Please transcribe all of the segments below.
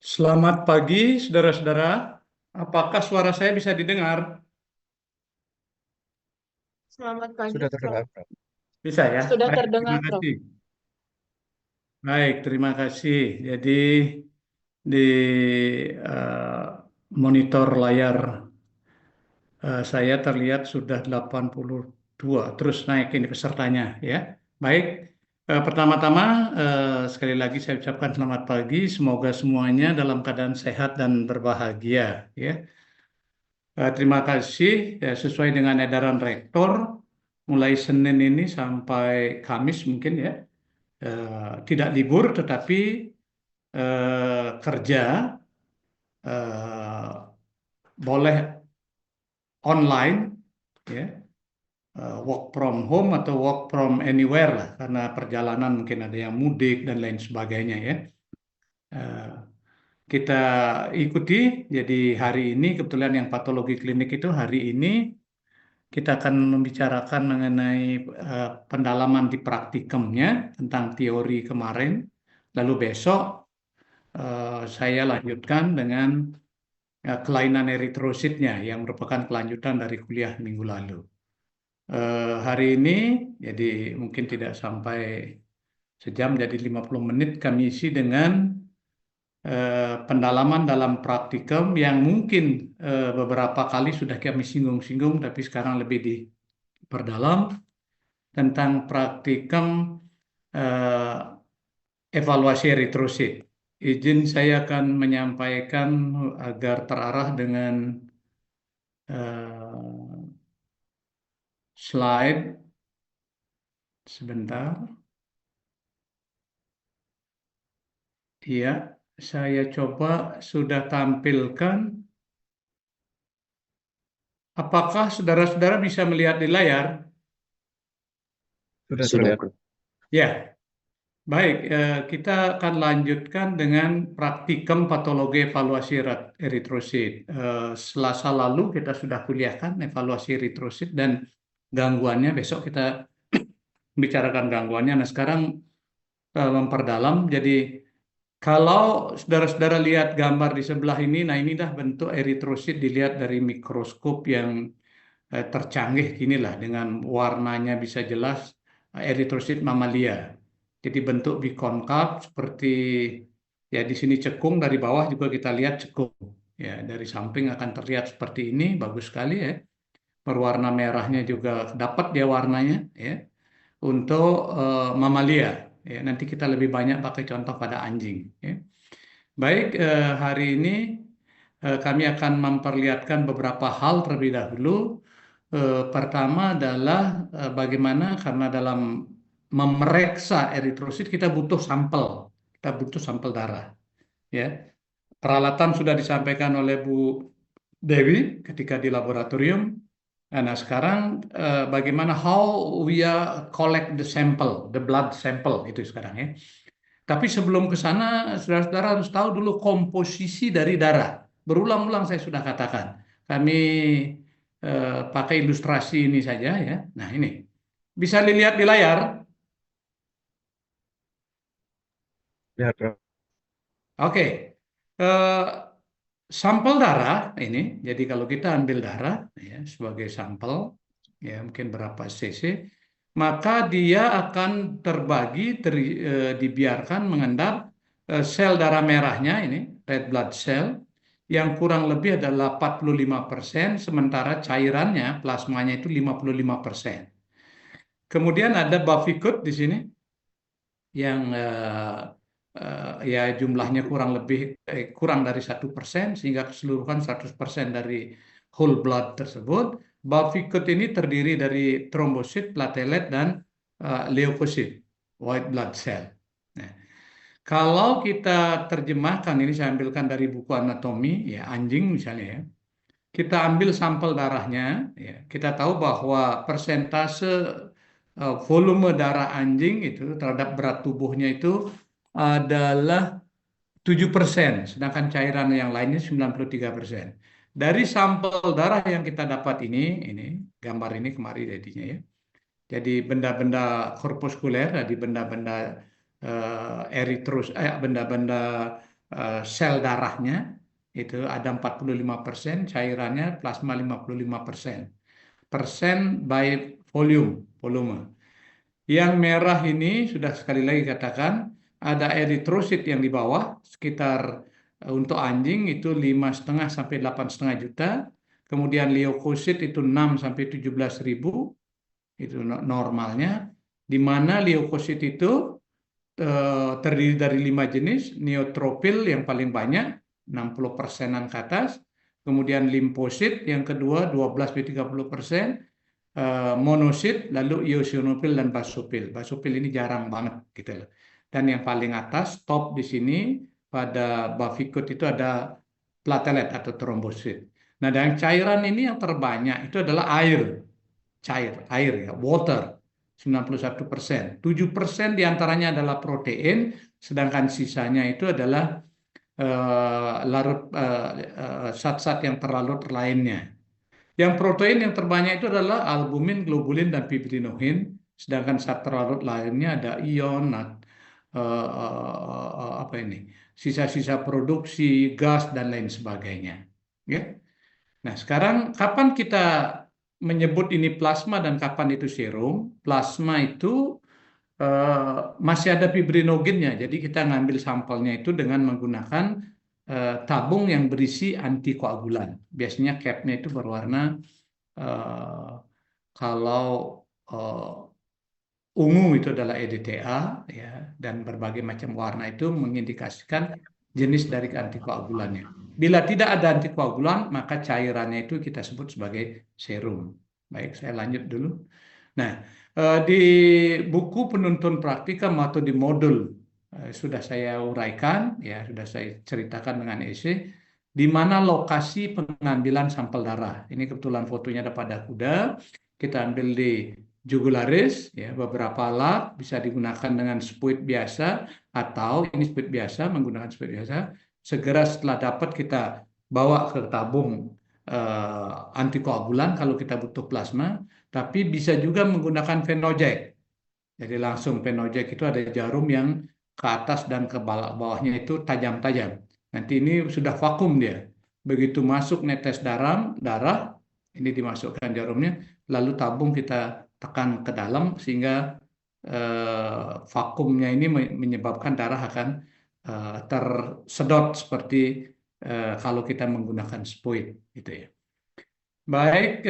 Selamat pagi, saudara-saudara. Apakah suara saya bisa didengar? Selamat pagi, Sudah Prof. terdengar, Prof. Bisa ya? Sudah Baik, terima terdengar, Prof. kasih. Baik, terima kasih. Jadi di eh, monitor layar saya terlihat sudah 82, terus naik ini pesertanya ya. Baik, pertama-tama sekali lagi saya ucapkan selamat pagi. Semoga semuanya dalam keadaan sehat dan berbahagia ya. Terima kasih. Ya, sesuai dengan edaran rektor, mulai Senin ini sampai Kamis mungkin ya, tidak libur tetapi kerja eh, boleh online, ya, work from home atau work from anywhere lah, karena perjalanan mungkin ada yang mudik dan lain sebagainya ya. Eh, kita ikuti. Jadi hari ini kebetulan yang patologi klinik itu hari ini kita akan membicarakan mengenai pendalaman di praktikumnya tentang teori kemarin. Lalu besok saya lanjutkan dengan kelainan eritrositnya yang merupakan kelanjutan dari kuliah minggu lalu. Hari ini, jadi mungkin tidak sampai sejam, jadi 50 menit kami isi dengan pendalaman dalam praktikum yang mungkin beberapa kali sudah kami singgung-singgung, tapi sekarang lebih diperdalam tentang praktikum eh, evaluasi eritrosit. Izin saya akan menyampaikan agar terarah dengan eh, slide sebentar. Iya, saya coba sudah tampilkan. Apakah saudara-saudara bisa melihat di layar? Sudah Sudah, terlihat. Prof. Ya, baik. Kita akan lanjutkan dengan praktikum patologi evaluasi eritrosit. Selasa lalu kita sudah kuliahkan evaluasi eritrosit dan gangguannya. Besok kita bicarakan gangguannya. Nah, sekarang memperdalam. Jadi kalau saudara-saudara lihat gambar di sebelah ini, nah ini dah bentuk eritrosit dilihat dari mikroskop yang tercanggih inilah, dengan warnanya bisa jelas, eritrosit mamalia. Jadi bentuk bikonkav seperti, ya, di sini cekung, dari bawah juga kita lihat cekung. Ya, dari samping akan terlihat seperti ini, bagus sekali ya. Berwarna merahnya juga dapat dia warnanya ya. Untuk mamalia, ya, nanti kita lebih banyak pakai contoh pada anjing ya. Baik, hari ini kami akan memperlihatkan beberapa hal terlebih dahulu. Pertama adalah bagaimana, karena dalam memeriksa eritrosit kita butuh sampel darah. Ya, peralatan sudah disampaikan oleh Bu Dewi ketika di laboratorium. Nah, sekarang bagaimana how we collect the sample, the blood sample itu sekarang ya. Tapi sebelum ke sana, saudara-saudara harus tahu dulu komposisi dari darah. Berulang-ulang saya sudah katakan. Kami pakai ilustrasi ini saja ya. Nah, ini bisa dilihat di layar. Lihat, Prof. Oke. Eh, Sampel darah ini, jadi kalau kita ambil darah ya sebagai sampel, ya mungkin berapa cc, maka dia akan terbagi, dibiarkan mengendap sel darah merahnya ini, red blood cell, yang kurang lebih adalah 45%, sementara cairannya, plasmanya itu 55%. Kemudian ada buffy coat di sini yang ya jumlahnya kurang lebih kurang dari 1%, sehingga keseluruhan 100% dari whole blood tersebut. Buffy-coat ini terdiri dari trombosit, platelet, dan leukosit, white blood cell. Nah, kalau kita terjemahkan, ini saya ambilkan dari buku anatomi ya anjing misalnya ya. Kita ambil sampel darahnya, ya, kita tahu bahwa persentase volume darah anjing itu terhadap berat tubuhnya itu adalah 7%, sedangkan cairan yang lainnya 93%. Dari sampel darah yang kita dapat ini gambar ini kemarin jadinya ya. Jadi benda-benda korpuskuler, jadi benda-benda benda-benda sel darahnya itu ada 45%, cairannya plasma 55%. Persen by volume. Yang merah ini sudah sekali lagi katakan ada eritrosit yang di bawah sekitar untuk anjing itu 5,5 sampai 8,5 juta. Kemudian leukosit itu 6 sampai 17 ribu, itu normalnya. Di mana leukosit itu terdiri dari 5 jenis, neutrofil yang paling banyak 60%-an ke atas, kemudian limfosit yang kedua 12-30%, monosit, lalu eosinofil dan basofil. Basofil ini jarang banget gitu loh. Dan yang paling atas top di sini pada bavikut itu ada platelet atau trombosit. Nah, dan cairan ini yang terbanyak itu adalah air. Air ya, water. 91%. 7% diantaranya adalah protein, sedangkan sisanya itu adalah zat-zat yang terlarut lainnya. Yang protein yang terbanyak itu adalah albumin, globulin, dan fibrinogen, sedangkan zat terlarut lainnya ada ion, apa ini, sisa-sisa produksi, gas, dan lain sebagainya. Ya. Nah, sekarang kapan kita menyebut ini plasma dan kapan itu serum? Plasma itu masih ada fibrinogennya, jadi kita ngambil sampelnya itu dengan menggunakan tabung yang berisi antikoagulan. Biasanya capnya itu berwarna kalau ungu itu adalah EDTA ya, dan berbagai macam warna itu mengindikasikan jenis dari antikoagulannya. Bila tidak ada antikoagulan, maka cairannya itu kita sebut sebagai serum. Baik, saya lanjut dulu. Nah, di buku penuntun praktikum atau di modul sudah saya uraikan, ya sudah saya ceritakan dengan esai, di mana lokasi pengambilan sampel darah. Ini kebetulan fotonya ada pada kuda. Kita ambil di jugularis, ya beberapa alat bisa digunakan dengan spuit biasa atau ini spuit biasa menggunakan spuit biasa. Segera setelah dapat kita bawa ke tabung antikoagulan kalau kita butuh plasma. Tapi bisa juga menggunakan venojek. Jadi langsung venojek itu ada jarum yang ke atas dan ke bawahnya itu tajam-tajam. Nanti ini sudah vakum dia. Begitu masuk netes darah, ini dimasukkan jarumnya, lalu tabung kita tekan ke dalam sehingga vakumnya ini menyebabkan darah akan tersedot seperti kalau kita menggunakan spuit, gitu ya. Baik,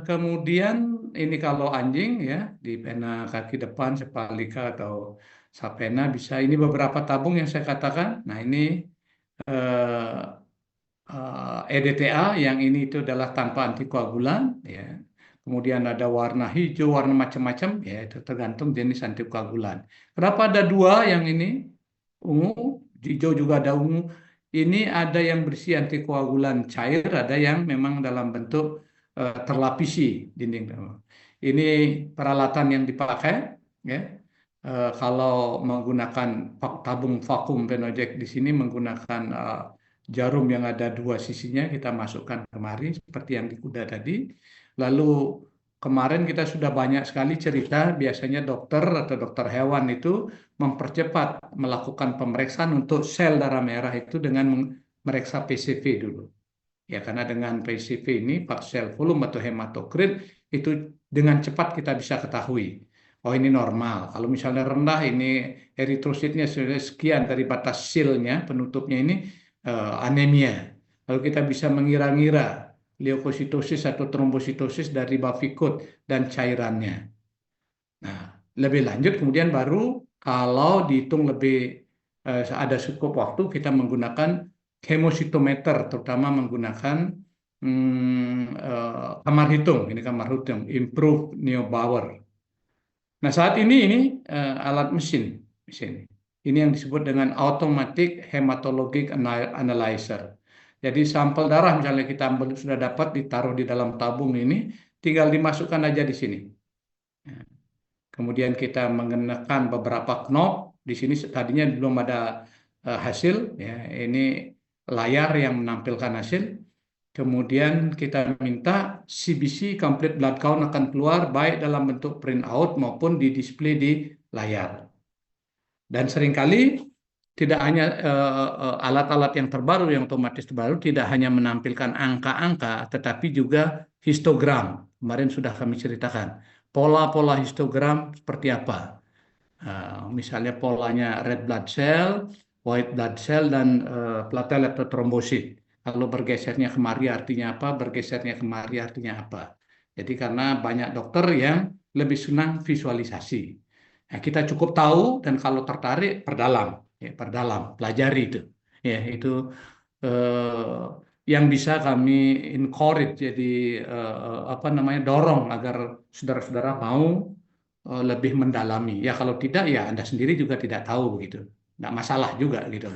kemudian ini kalau anjing ya di pena kaki depan Sepalika atau Sapena bisa ini beberapa tabung yang saya katakan. Nah ini EDTA yang ini itu adalah tanpa antikoagulan ya. Kemudian ada warna hijau, warna macam-macam ya itu tergantung jenis antikoagulan. Kenapa ada dua yang ini ungu, hijau juga ada ungu. Ini ada yang berisi antikoagulan cair, ada yang memang dalam bentuk terlapisi dinding. Ini peralatan yang dipakai, ya. Kalau menggunakan tabung vakum venojek di sini menggunakan jarum yang ada dua sisinya, kita masukkan kemari seperti yang di kuda tadi. Lalu kemarin kita sudah banyak sekali cerita, biasanya dokter atau dokter hewan itu mempercepat melakukan pemeriksaan untuk sel darah merah itu dengan memeriksa PCV dulu. Ya, karena dengan PCV ini, partial volume atau hematokrit, itu dengan cepat kita bisa ketahui. Oh ini normal. Kalau misalnya rendah, ini eritrositnya sudah sekian dari batas silnya, penutupnya ini anemia. Lalu kita bisa mengira-ngira leukositosis atau trombositosis dari bavikut dan cairannya. Nah, lebih lanjut kemudian baru kalau dihitung lebih ada cukup waktu kita menggunakan hemositometer, terutama menggunakan kamar hitung. Ini kamar hitung, improve Neubauer. Nah, saat ini alat mesin. Ini yang disebut dengan automatic hematologic analyzer. Jadi sampel darah misalnya kita ambil sudah dapat ditaruh di dalam tabung ini, tinggal dimasukkan aja di sini. Kemudian kita mengenakan beberapa knob. Di sini tadinya belum ada hasil, ya. Ini layar yang menampilkan hasil. Kemudian kita minta CBC complete blood count akan keluar baik dalam bentuk print out maupun di display di layar. Dan seringkali tidak hanya alat-alat yang terbaru, yang otomatis terbaru, tidak hanya menampilkan angka-angka, tetapi juga histogram. Kemarin sudah kami ceritakan pola-pola histogram seperti apa. Misalnya polanya red blood cell, white blood cell, dan platelet atau trombosit. Kalau bergesernya kemari artinya apa, bergesernya kemari artinya apa. Jadi karena banyak dokter yang lebih senang visualisasi. Nah, kita cukup tahu dan kalau tertarik perdalam, ya, perdalam, pelajari itu. Ya, itu yang bisa kami encourage, jadi apa namanya, dorong agar saudara-saudara mau lebih mendalami. Ya kalau tidak ya Anda sendiri juga tidak tahu begitu. Tidak masalah juga gitu.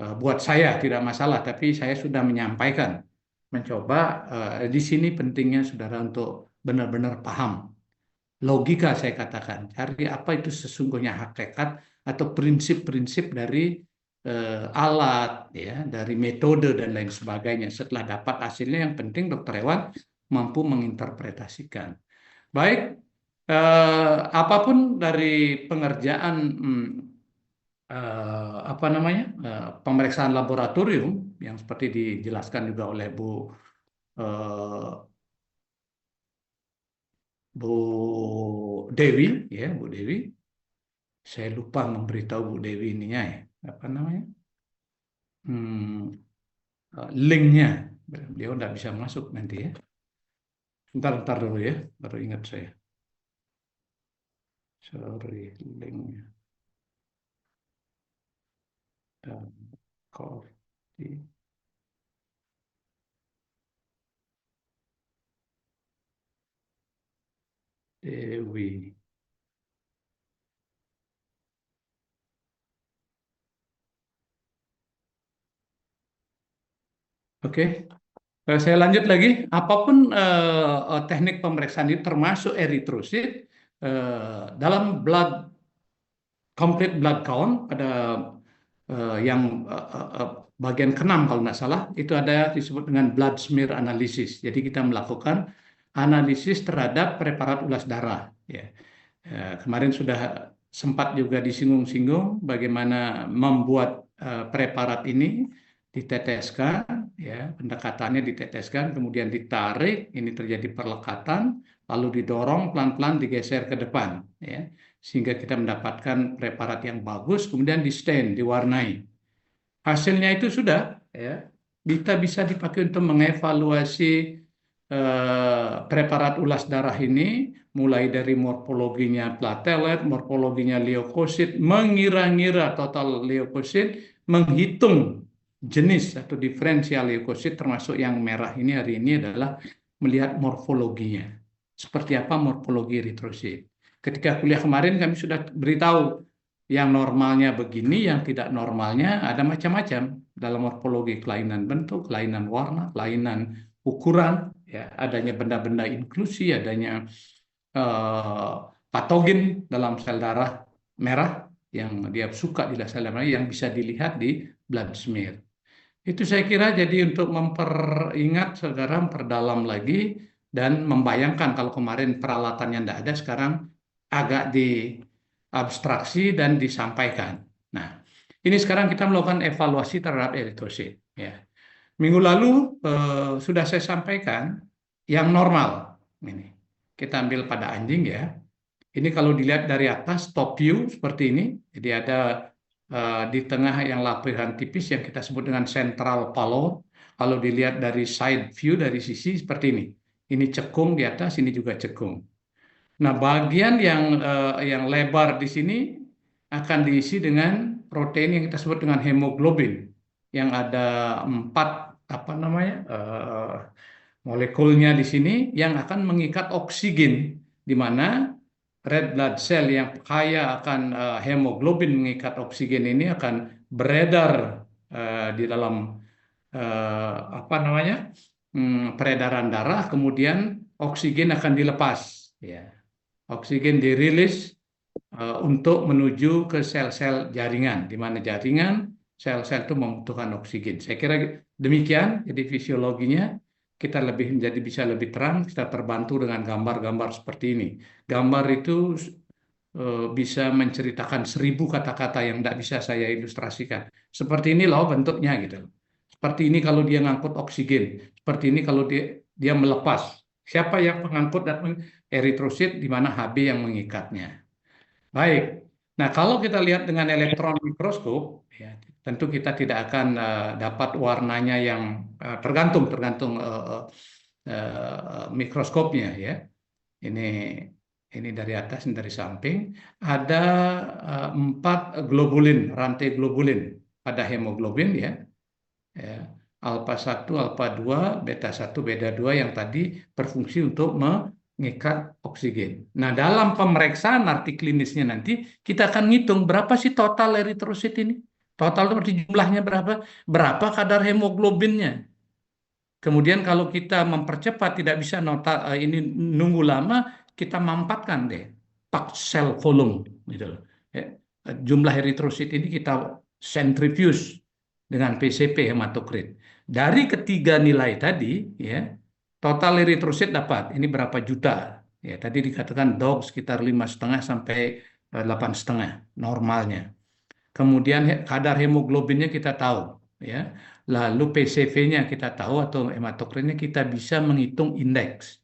Buat saya tidak masalah, tapi saya sudah menyampaikan, mencoba di sini pentingnya saudara untuk benar-benar paham. Logika saya katakan, cari apa itu sesungguhnya hakikat atau prinsip-prinsip dari alat, ya, dari metode dan lain sebagainya. Setelah dapat hasilnya, yang penting dokter hewan mampu menginterpretasikan. Baik, apapun dari pengerjaan apa namanya, pemeriksaan laboratorium yang seperti dijelaskan juga oleh eh, Bu Dewi, ya Bu Dewi. Saya lupa memberitahu Bu Dewi ininya ya, apa namanya, hmm, linknya. Dia nggak bisa masuk nanti ya. Ntar dulu ya, baru ingat saya. Sorry, linknya. Dan Korti Dewi. Oke, saya lanjut lagi. Apapun teknik pemeriksaan itu termasuk eritrosit dalam complete blood count pada yang bagian keenam kalau nggak salah, itu ada disebut dengan blood smear analysis. Jadi kita melakukan analisis terhadap preparat ulas darah. Ya. Kemarin sudah sempat juga disinggung-singgung bagaimana membuat preparat ini diteteskan, ya, pendekatannya diteteskan, kemudian ditarik, ini terjadi perlekatan, lalu didorong pelan-pelan digeser ke depan, ya, sehingga kita mendapatkan preparat yang bagus, kemudian di stain, diwarnai. Hasilnya itu sudah, ya, kita bisa dipakai untuk mengevaluasi preparat ulas darah ini, mulai dari morfologinya platelet, morfologinya leukosit, mengira-ngira total leukosit, menghitung jenis atau diferensial leukosit, termasuk yang merah ini hari ini adalah melihat morfologinya. Seperti apa morfologi eritrosit. Ketika kuliah kemarin kami sudah beritahu yang normalnya begini, yang tidak normalnya ada macam-macam dalam morfologi, kelainan bentuk, kelainan warna, kelainan ukuran, ya, adanya benda-benda inklusi, adanya eh, patogen dalam sel darah merah yang dia suka di sel darah merah yang bisa dilihat di blood smear. Itu saya kira jadi untuk memperingat saudara, memperdalam lagi dan membayangkan kalau kemarin peralatannya tidak ada, sekarang agak diabstraksi dan disampaikan. Nah, ini sekarang kita melakukan evaluasi terhadap eritrosit. Ya. Minggu lalu sudah saya sampaikan yang normal. Ini kita ambil pada anjing ya. Ini kalau dilihat dari atas top view seperti ini. Jadi ada di tengah yang lapisan tipis yang kita sebut dengan central pallor. Kalau dilihat dari side view dari sisi seperti ini. Ini cekung di atas, ini juga cekung. Nah, bagian yang lebar di sini akan diisi dengan protein yang kita sebut dengan hemoglobin, yang ada 4 apa namanya molekulnya di sini yang akan mengikat oksigen, di mana red blood cell yang kaya akan hemoglobin mengikat oksigen ini akan beredar di dalam apa namanya peredaran darah, kemudian oksigen akan dilepas, ya. Oksigen dirilis untuk menuju ke sel-sel jaringan, di mana jaringan sel-sel itu membutuhkan oksigen. Saya kira demikian, jadi fisiologinya kita lebih menjadi bisa lebih terang, kita terbantu dengan gambar-gambar seperti ini. Gambar itu bisa menceritakan 1.000 kata-kata yang tidak bisa saya ilustrasikan. Seperti ini loh bentuknya gitu. Seperti ini kalau dia ngangkut oksigen. Seperti ini kalau dia melepas. Siapa yang pengangkut dan eritrosit, di mana Hb yang mengikatnya. Baik. Nah, kalau kita lihat dengan elektron mikroskop, ya, tentu kita tidak akan dapat warnanya yang tergantung mikroskopnya ya. Ini dari atas, ini dari samping. Ada 4 globulin, rantai globulin pada hemoglobin ya. Ya. Alpha 1, alpha 2, beta 1, beta 2 yang tadi berfungsi untuk mengikat oksigen. Nah, dalam pemeriksaan arti klinisnya nanti kita akan ngitung berapa sih total eritrosit ini. Total itu berarti jumlahnya berapa? Berapa kadar hemoglobinnya? Kemudian kalau kita mempercepat tidak bisa ini nunggu lama, kita mampatkan deh pak sel volume gitu loh. Ya, jumlah eritrosit ini kita centrifuge dengan PCP hematokrit. Dari ketiga nilai tadi ya, total eritrosit dapat ini berapa juta. Ya, tadi dikatakan dog sekitar 5,5 sampai 8,5 normalnya. Kemudian kadar hemoglobinnya kita tahu, ya. Lalu PCV-nya kita tahu atau hematokritnya kita bisa menghitung indeks.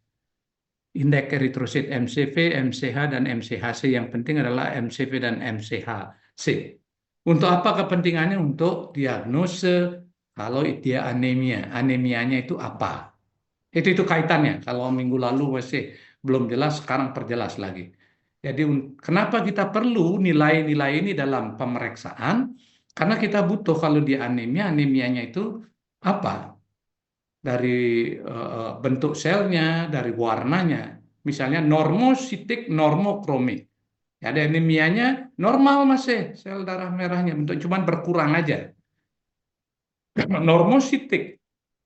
Indeks eritrosit MCV, MCH, dan MCHC. Yang penting adalah MCV dan MCHC. Untuk apa kepentingannya? Untuk diagnose kalau dia anemia. Anemianya itu apa? Itu kaitannya. Kalau minggu lalu masih belum jelas, sekarang perjelas lagi. Jadi kenapa kita perlu nilai-nilai ini dalam pemeriksaan? Karena kita butuh kalau di anemia, anemianya itu apa? Dari bentuk selnya, dari warnanya. Misalnya normositik, normokromik. Ada anemianya normal masih sel darah merahnya, bentuk cuman berkurang aja. Normositik,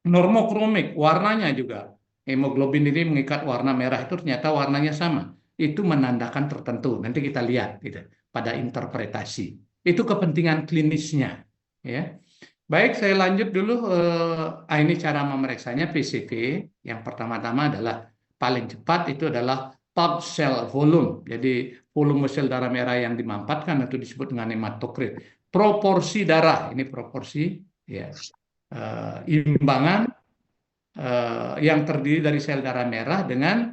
normokromik, warnanya juga. Hemoglobin ini mengikat warna merah itu ternyata warnanya sama. Itu menandakan tertentu. Nanti kita lihat gitu, pada interpretasi. Itu kepentingan klinisnya. Ya. Baik, saya lanjut dulu. Ini cara memeriksanya PCV. Yang pertama-tama adalah paling cepat itu adalah pulse cell volume. Jadi volume sel darah merah yang dimampatkan itu disebut dengan hematokrit. Proporsi darah, ini proporsi ya. Imbangan yang terdiri dari sel darah merah dengan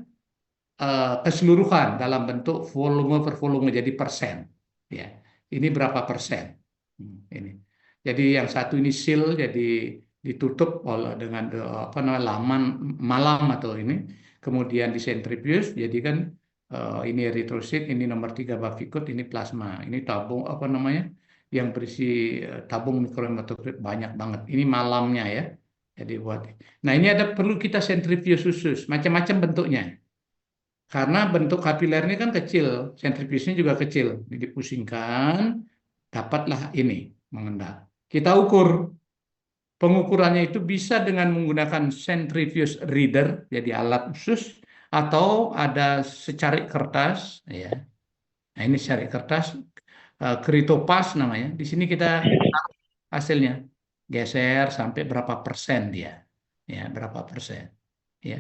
keseluruhan dalam bentuk volume per volume, jadi persen. Ya, ini berapa persen? Ini. Jadi yang satu ini sil, jadi ditutup oleh dengan apa namanya laman malam atau ini, kemudian disentrifuge, jadi kan ini eritrosit, ini nomor 3 bavikut, ini plasma, ini tabung apa namanya yang berisi tabung mikrohematokrit banyak banget. Ini malamnya ya. Jadi buat. Nah ini ada perlu kita sentrifuge khusus, macam-macam bentuknya. Karena bentuk kapiler ini kan kecil, sentrifugenya juga kecil. Jadi pusingkan, dapatlah ini mengendap. Kita ukur. Pengukurannya itu bisa dengan menggunakan centrifuge reader, jadi alat khusus, atau ada secarik kertas, ya. Nah ini secarik kertas, keritopas namanya. Di sini kita hasilnya geser sampai berapa persen dia, ya berapa persen, ya.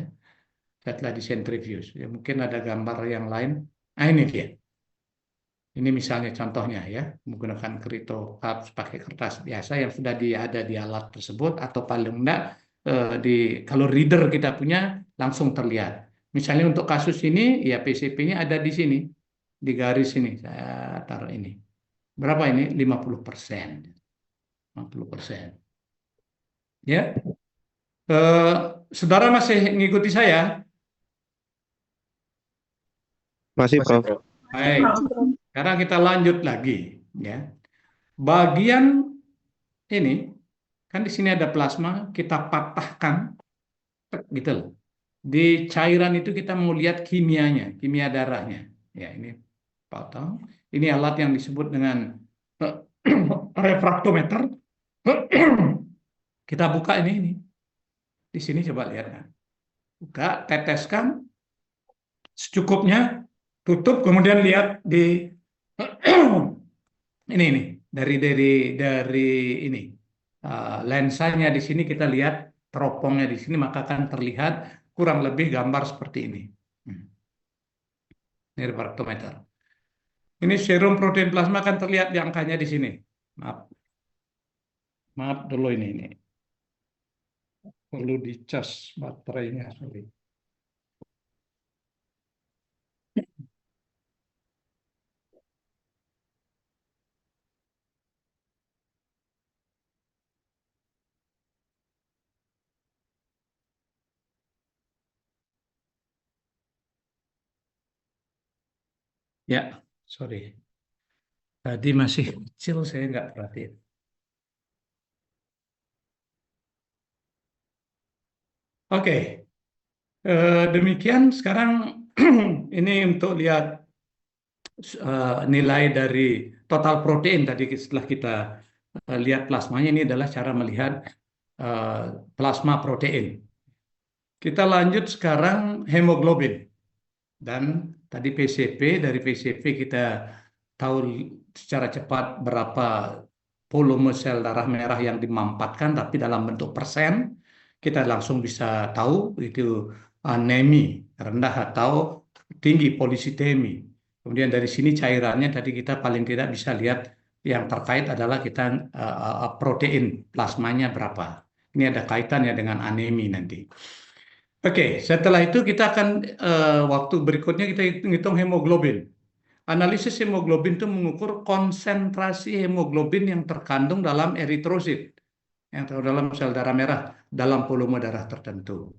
Setelah disentrifuge, ya, mungkin ada gambar yang lain. Nah ini dia. Ini misalnya contohnya ya, menggunakan keritopas pakai kertas biasa yang sudah ada di alat tersebut, atau paling enggak kalau reader kita punya langsung terlihat. Misalnya untuk kasus ini ya PCP-nya ada di sini, di garis ini saya taruh ini. Berapa ini? 50%. 50%. Ya. Saudara masih mengikuti saya? Masih, Prof. Baik. Sekarang kita lanjut lagi ya. Bagian ini kan di sini ada plasma, kita patahkan gitu loh. Di cairan itu kita mau lihat kimianya, kimia darahnya. Ya, ini potong. Ini alat yang disebut dengan refraktometer. Kita buka ini. Di sini coba lihat kan. Buka, teteskan secukupnya, tutup, kemudian lihat di ini dari ini lensanya di sini kita lihat teropongnya di sini, maka akan terlihat kurang lebih gambar seperti ini. Ini refraktometer. Ini serum protein plasma kan terlihat di angkanya di sini. Maaf, maaf dulu ini perlu dicas baterainya. Sorry. Ya, sorry. Tadi masih kecil, saya nggak perhatiin. Oke, demikian sekarang ini untuk lihat nilai dari total protein tadi setelah kita lihat plasmanya, ini adalah cara melihat eh, plasma protein. Kita lanjut sekarang hemoglobin dan tadi PCP, dari PCP kita tahu secara cepat berapa volume sel darah merah yang dimampatkan, tapi dalam bentuk persen kita langsung bisa tahu itu anemi rendah atau tinggi polisitemi. Kemudian dari sini cairannya tadi kita paling tidak bisa lihat, yang terkait adalah kita protein plasmanya berapa. Ini ada kaitannya dengan anemi nanti. Oke, setelah itu kita akan waktu berikutnya kita hitung hemoglobin. Analisis hemoglobin itu mengukur konsentrasi hemoglobin yang terkandung dalam eritrosit, yang terkandung dalam sel darah merah dalam volume darah tertentu.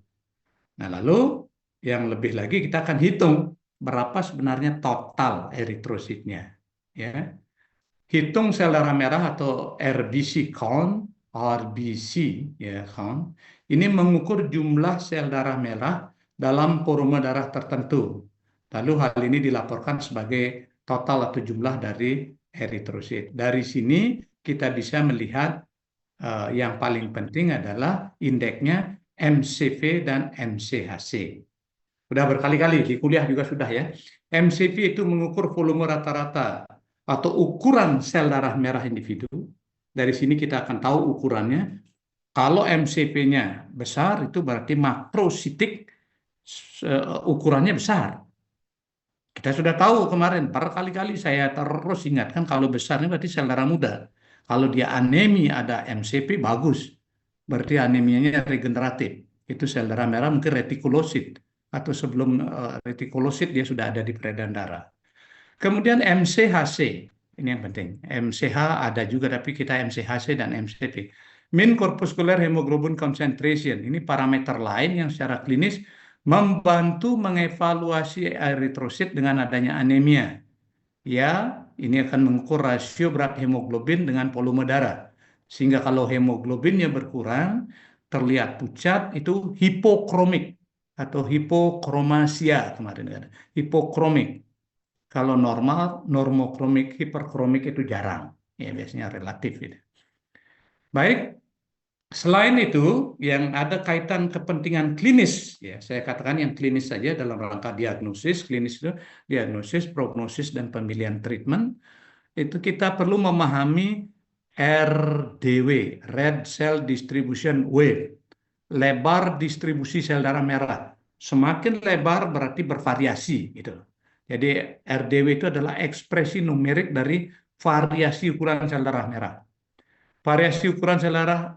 Nah, lalu yang lebih lagi kita akan hitung berapa sebenarnya total eritrositnya. Ya, hitung sel darah merah atau RBC count, RBC ya count. Ini mengukur jumlah sel darah merah dalam volume darah tertentu. Lalu hal ini dilaporkan sebagai total atau jumlah dari eritrosit. Dari sini kita bisa melihat yang paling penting adalah indeksnya MCV dan MCHC. Sudah berkali-kali di kuliah juga sudah ya. MCV itu mengukur volume rata-rata atau ukuran sel darah merah individu. Dari sini kita akan tahu ukurannya. Kalau MCV-nya besar itu berarti makrositik, ukurannya besar. Kita sudah tahu kemarin, berkali-kali saya terus ingatkan kalau besar ini berarti sel darah muda. Kalau dia anemi ada MCV bagus, berarti anemianya regeneratif. Itu sel darah merah mungkin retikulosit atau sebelum retikulosit dia sudah ada di peredaran darah. Kemudian MCHC, ini yang penting. MCH ada juga tapi kita MCHC dan MCV. Mean corpuscular hemoglobin concentration, ini parameter lain yang secara klinis membantu mengevaluasi eritrosit dengan adanya anemia. Ya, ini akan mengukur rasio berat hemoglobin dengan volume darah. Sehingga kalau hemoglobinnya berkurang, terlihat pucat, itu hipokromik atau hipokromasia kemarin kan. Hipokromik. Kalau normal, normokromik, hiperkromik itu jarang. Ya, biasanya relatif gitu. Baik, selain itu, yang ada kaitan kepentingan klinis, ya saya katakan yang klinis saja dalam rangka diagnosis, klinis itu diagnosis, prognosis, dan pemilihan treatment, itu kita perlu memahami RDW, Red Cell Distribution Wave, lebar distribusi sel darah merah. Semakin lebar berarti bervariasi, gitu. Jadi RDW itu adalah ekspresi numerik dari variasi ukuran sel darah merah. Variasi ukuran sel darah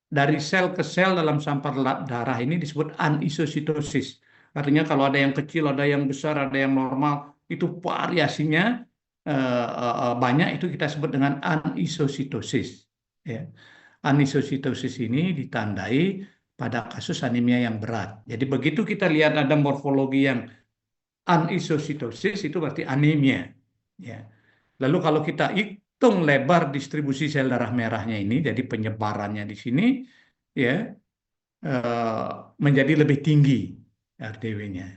dari sel ke sel dalam sampel darah ini disebut anisositosis. Artinya kalau ada yang kecil, ada yang besar, ada yang normal, itu variasinya banyak, itu kita sebut dengan anisositosis. Ya. Anisositosis ini ditandai pada kasus anemia yang berat. Jadi begitu kita lihat ada morfologi yang anisositosis, itu berarti anemia. Ya. Lalu kalau kita hitung lebar distribusi sel darah merahnya ini, jadi penyebarannya di sini, ya eh, menjadi lebih tinggi RDW-nya.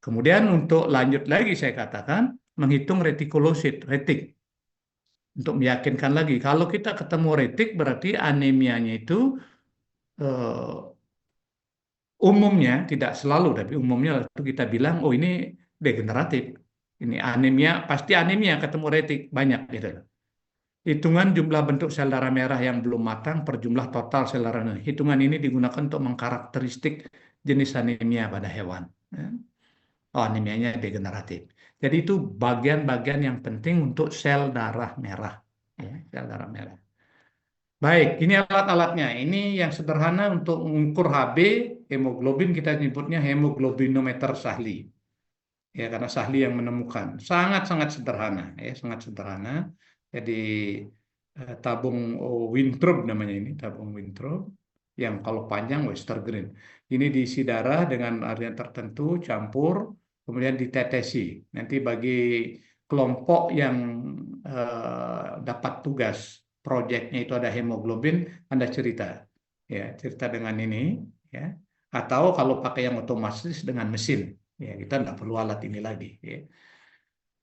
Kemudian untuk lanjut lagi saya katakan menghitung retikulosit, retik, untuk meyakinkan lagi. Kalau kita ketemu retik berarti anemianya itu eh, umumnya, tidak selalu, tapi umumnya itu kita bilang, oh ini degeneratif. Ini anemia, pasti anemia ketemu retik, banyak gitu. Hitungan jumlah bentuk sel darah merah yang belum matang per jumlah total sel darah merah. Hitungan ini digunakan untuk mengkarakteristik jenis anemia pada hewan. Ya. Oh, anemianya degeneratif. Jadi itu bagian-bagian yang penting untuk sel darah merah. Ya, sel darah merah. Baik, ini alat-alatnya. Ini yang sederhana untuk mengukur HB, hemoglobin kita nyebutnya hemoglobinometer Sahli. Ya, karena Sahli yang menemukan. Sangat-sangat sederhana, ya, sangat sederhana. Jadi tabung Winthrop namanya ini, tabung Winthrop yang kalau panjang Westergren. Ini diisi darah dengan area tertentu, campur, kemudian ditetesi. Nanti bagi kelompok yang dapat tugas proyeknya itu ada hemoglobin, Anda cerita, ya, cerita dengan ini, ya. Atau kalau pakai yang otomatis dengan mesin, ya kita tidak perlu alat ini lagi. Ya.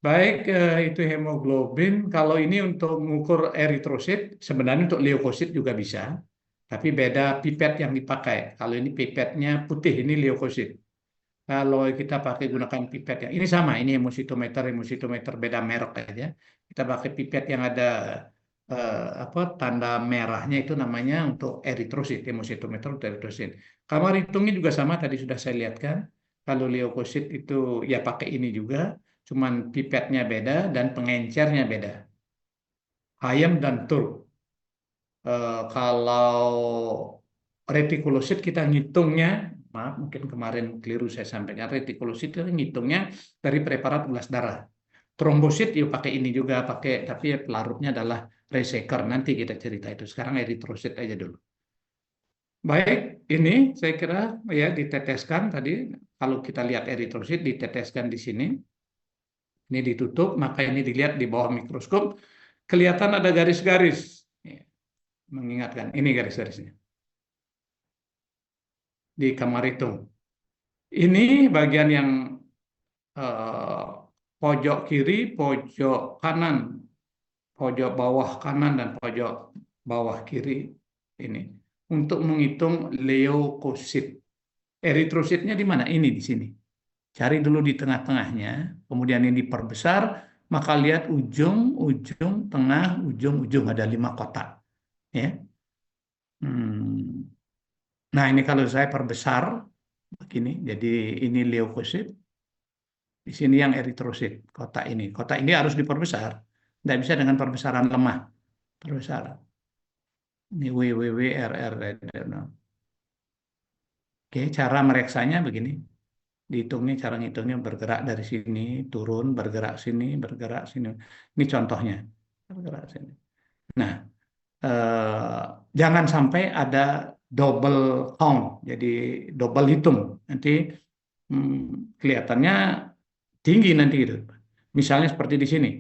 Baik, itu hemoglobin. Kalau ini untuk mengukur eritrosit, sebenarnya untuk leukosit juga bisa, tapi beda pipet yang dipakai. Kalau ini pipetnya putih, ini leukosit. Kalau kita pakai gunakan pipet yang ini sama, ini emositometer beda merek aja. Kita pakai pipet yang ada apa tanda merahnya itu namanya untuk eritrosit, emositometer untuk eritrosit. Kamar hitungnya juga sama, tadi sudah saya lihatkan. Kalau leukosit itu ya pakai ini juga, cuman pipetnya beda dan pengencernya beda. Hayam dan turp. Kalau retikulosit kita ngitungnya, maaf mungkin kemarin keliru saya sampaikan, retikulosit itu ngitungnya dari preparat ulas darah. Trombosit yuk pakai ini juga pakai, tapi ya pelarutnya adalah reseker. Nanti kita cerita itu. Sekarang eritrosit aja dulu. Baik, ini saya kira ya diteteskan tadi. Kalau kita lihat eritrosit diteteskan di sini. Ini ditutup, maka ini dilihat di bawah mikroskop. Kelihatan ada garis-garis. Ya, mengingatkan, ini garis-garisnya. Di kamar hitung. Ini bagian yang pojok kiri, pojok kanan, pojok bawah kanan dan pojok bawah kiri ini untuk menghitung leukosit. Eritrositnya di mana? Ini di sini. Cari dulu di tengah-tengahnya, kemudian ini diperbesar, maka lihat ujung, ujung, tengah, ujung ada 5 kotak. Ya. Nah ini kalau saya perbesar begini, jadi ini leukosit, di sini yang eritrosit, kotak ini. Kotak ini harus diperbesar, tidak bisa dengan perbesaran lemah, perbesar. Ini WWWRR. Oke, cara mereksanya begini. Dihitungnya, cara ngitungnya bergerak dari sini, turun, bergerak sini, bergerak sini. Ini contohnya. Bergerak sini. Nah, jangan sampai ada double count, jadi double hitung. Nanti kelihatannya tinggi nanti gitu. Misalnya seperti di sini.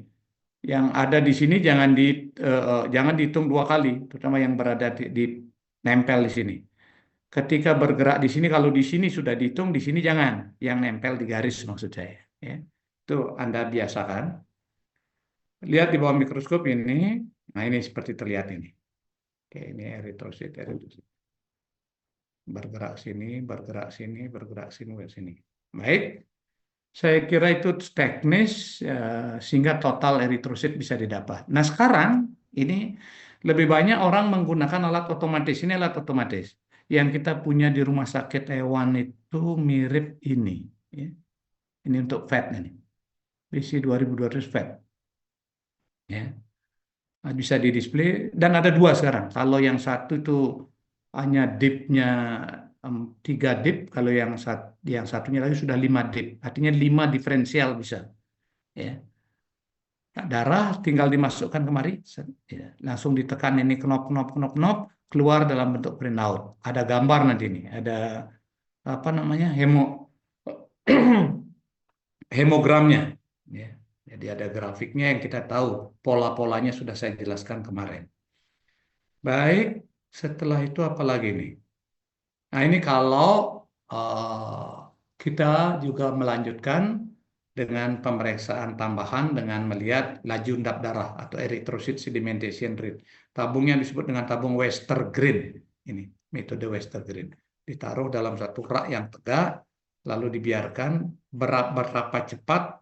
Yang ada di sini jangan dihitung 2 kali, terutama yang berada di nempel di sini. Ketika bergerak di sini, kalau di sini sudah dihitung, di sini jangan. Yang nempel di garis maksud saya. Ya. Itu Anda biasakan. Lihat di bawah mikroskop ini. Nah ini seperti terlihat ini. Oke, ini eritrosit. Bergerak sini, bergerak sini, bergerak sini, bergerak sini. Baik. Saya kira itu teknis sehingga total eritrosit bisa didapat. Nah sekarang ini lebih banyak orang menggunakan alat otomatis. Ini alat otomatis. Yang kita punya di rumah sakit hewan itu mirip ini. Ya. Ini untuk fat ini. BC 2200 fat. Ya. Nah, bisa di display. Dan ada 2 sekarang. Kalau yang satu itu hanya dipnya 3 dip. Kalau yang satunya lagi sudah 5 dip. Artinya 5 diferensial bisa. Ya. Darah tinggal dimasukkan kemari, ya, langsung ditekan ini knop, keluar dalam bentuk printout. Ada gambar nanti ini, ada apa namanya hemogramnya, ya. Jadi ada grafiknya yang kita tahu, pola-polanya sudah saya jelaskan kemarin. Baik, setelah itu apa lagi nih? Nah ini kalau kita juga melanjutkan dengan pemeriksaan tambahan dengan melihat laju endap darah atau erythrocyte sedimentation rate. Tabungnya disebut dengan tabung Westergren. Ini metode Westergren. Ditaruh dalam satu rak yang tegak, lalu dibiarkan berapa cepat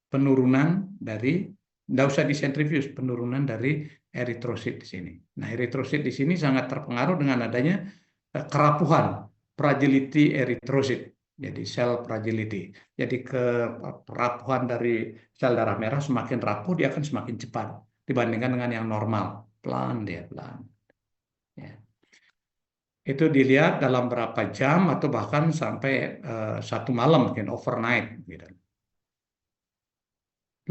penurunan dari, tidak usah disentrifuge, penurunan dari eritrosit di sini. Nah, eritrosit di sini sangat terpengaruh dengan adanya kerapuhan, fragility eritrosit. Jadi sel fragility. Jadi kerapuhan dari sel darah merah semakin rapuh dia akan semakin cepat dibandingkan dengan yang normal. Pelan dia pelan. Ya. Itu dilihat dalam berapa jam atau bahkan sampai 1 malam mungkin overnight gitu.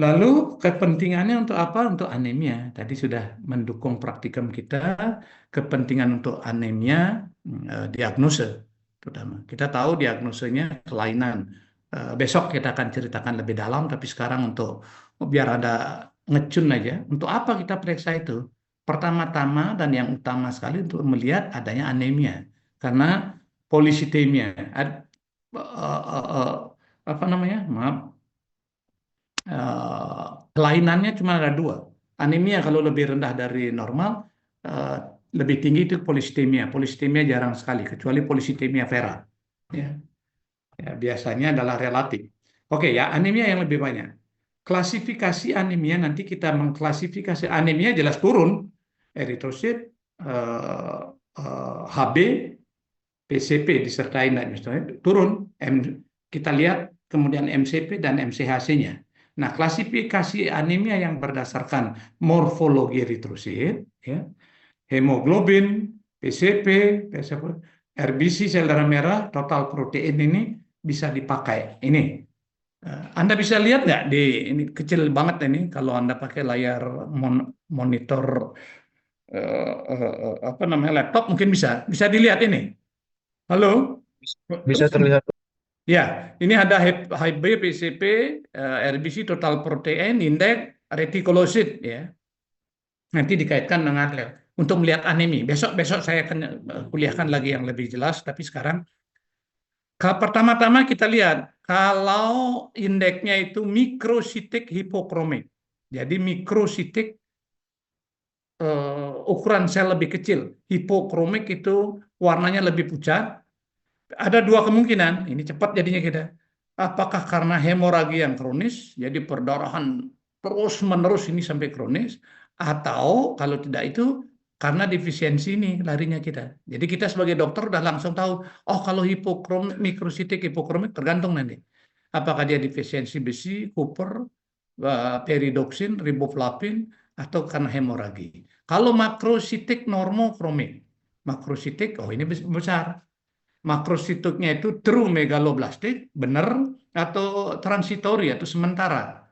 Lalu kepentingannya untuk apa? Untuk anemia. Tadi sudah mendukung praktikum kita, kepentingan untuk anemia, diagnose terutama. Kita tahu diagnosenya kelainan. Besok kita akan ceritakan lebih dalam, tapi sekarang untuk biar ada ngecun aja, untuk apa kita periksa itu? Pertama-tama dan yang utama sekali untuk melihat adanya anemia. Karena polisitemia, apa namanya? Maaf, kelainannya cuma ada dua. Anemia kalau lebih rendah dari normal, eh, lebih tinggi itu polisitemia. Polisitemia jarang sekali, kecuali polisitemia vera. Ya, ya, biasanya adalah relatif. Oke ya, anemia yang lebih banyak. Klasifikasi anemia nanti kita mengklasifikasi anemia jelas turun, eritrosit, HB, PCP disertai misalnya turun, kita lihat kemudian MCP dan MCHC-nya. Nah, klasifikasi anemia yang berdasarkan morfologi eritrosit, ya, hemoglobin, PCP, RBC sel darah merah, total protein ini bisa dipakai. Ini Anda bisa lihat nggak di ini kecil banget ini kalau Anda pakai layar monitor apa namanya laptop mungkin bisa dilihat ini. Halo? Bisa terlihat. Ya, ini ada HB, PCP, RBC, total protein, indeks, retikulosit ya. Nanti dikaitkan dengan untuk melihat anemi. Besok saya akan kuliahkan lagi yang lebih jelas, tapi sekarang pertama-tama kita lihat kalau indeksnya itu mikrositik hipokromik. Jadi mikrositik ukuran sel lebih kecil, hipokromik itu warnanya lebih pucat. Ada dua kemungkinan, ini cepat jadinya kita. Apakah karena hemoragi yang kronis, jadi perdarahan terus-menerus ini sampai kronis, atau kalau tidak itu karena defisiensi ini larinya kita. Jadi kita sebagai dokter udah langsung tahu, oh kalau mikrositik hipokromik tergantung nanti. Apakah dia defisiensi besi, Cooper, peridoksin, riboflavin, atau karena hemoragi. Kalau makrositik normokromik, makrositik, oh ini besar. Makrosituknya itu true megaloblastik, benar, atau transitori atau sementara.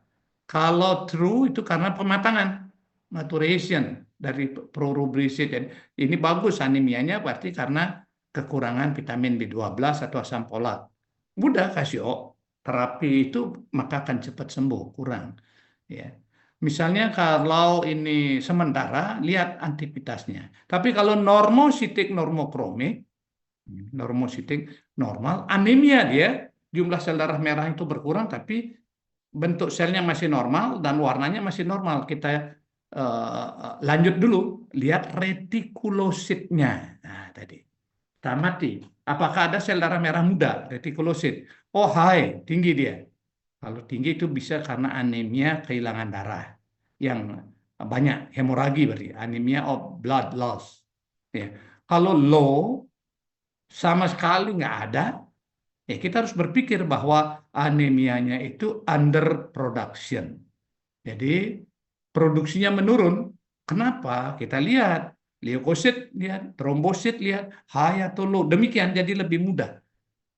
Kalau true itu karena pematangan, maturation dari prorubrisit. Ini bagus anemianya berarti karena kekurangan vitamin B12 atau asam folat. Mudah kasih terapi itu maka akan cepat sembuh, kurang. Ya. Misalnya kalau ini sementara, lihat aktivitasnya. Tapi kalau normositik normokromik, normositik normal, anemia dia, jumlah sel darah merah itu berkurang, tapi bentuk selnya masih normal dan warnanya masih normal. Kita lanjut dulu, lihat retikulositnya. Nah, tadi. Tamati. Apakah ada sel darah merah muda, retikulosit? Oh, high, tinggi dia. Kalau tinggi itu bisa karena anemia kehilangan darah yang banyak, hemoragi berarti, anemia of blood loss. Ya. Kalau low, sama sekali nggak ada, ya kita harus berpikir bahwa anemianya itu under production. Jadi produksinya menurun. Kenapa? Kita lihat leukosit, lihat trombosit, lihat high atau low. Demikian jadi lebih mudah.